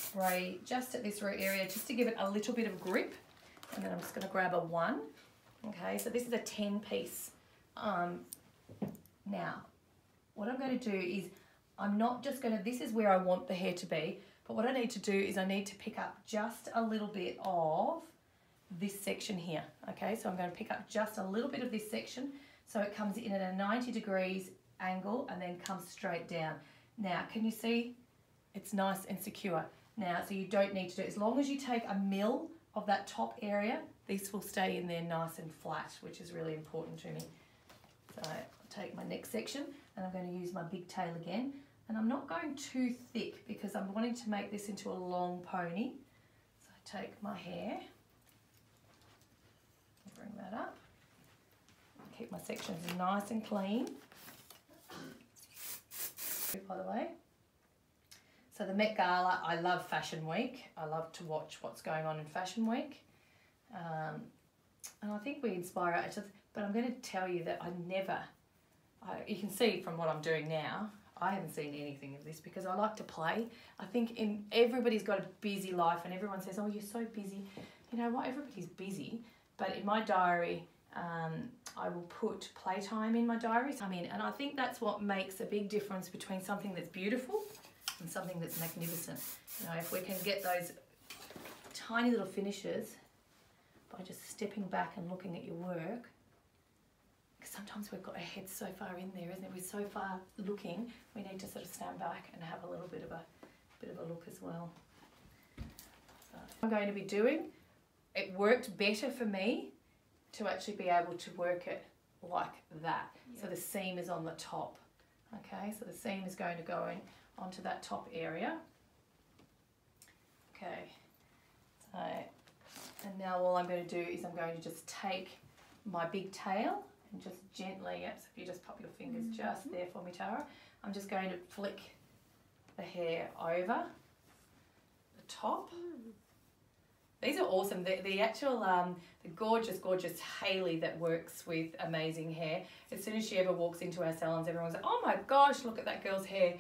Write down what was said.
spray just at this root area just to give it a little bit of grip. And then I'm just going to grab a 1. Okay, so this is a 10-piece. Now, what I'm going to do is I'm not just going to, this is where I want the hair to be, but what I need to do is I need to pick up just a little bit of this section here. Okay, so I'm going to pick up just a little bit of this section so it comes in at a 90 degrees angle and then comes straight down. Now, can you see? It's nice and secure. Now, so you don't need to do it. As long as you take a mil of that top area, this will stay in there nice and flat, which is really important to me. So I'll take my next section and I'm going to use my big tail again. And I'm not going too thick because I'm wanting to make this into a long pony. So I take my hair, bring that up, keep my sections nice and clean. By the way, so the Met Gala, I love Fashion Week. I love to watch what's going on in Fashion Week. And I think we inspire each other, but I'm going to tell you that you can see from what I'm doing now, I haven't seen anything of this because I like to play. I think everybody's got a busy life and everyone says, oh, you're so busy. You know what, everybody's busy, but in my diary, I will put playtime in my diary. And I think that's what makes a big difference between something that's beautiful and something that's magnificent. You know, if we can get those tiny little finishes by just stepping back and looking at your work, because sometimes we've got our heads so far in there, isn't it? We're so far looking, we need to sort of stand back and have a little bit of a look as well. So I'm going to be doing, it worked better for me to actually be able to work it like that. Yep. So the seam is on the top. Okay, so the seam is going to go in onto that top area. Okay, so, and now all I'm going to do is I'm going to just take my big tail and just gently, so if you just pop your fingers just there for me, Tara, I'm just going to flick the hair over the top. These are awesome. The actual, the gorgeous Hayley that works with amazing hair. As soon as she ever walks into our salons, everyone's like, oh my gosh, look at that girl's hair.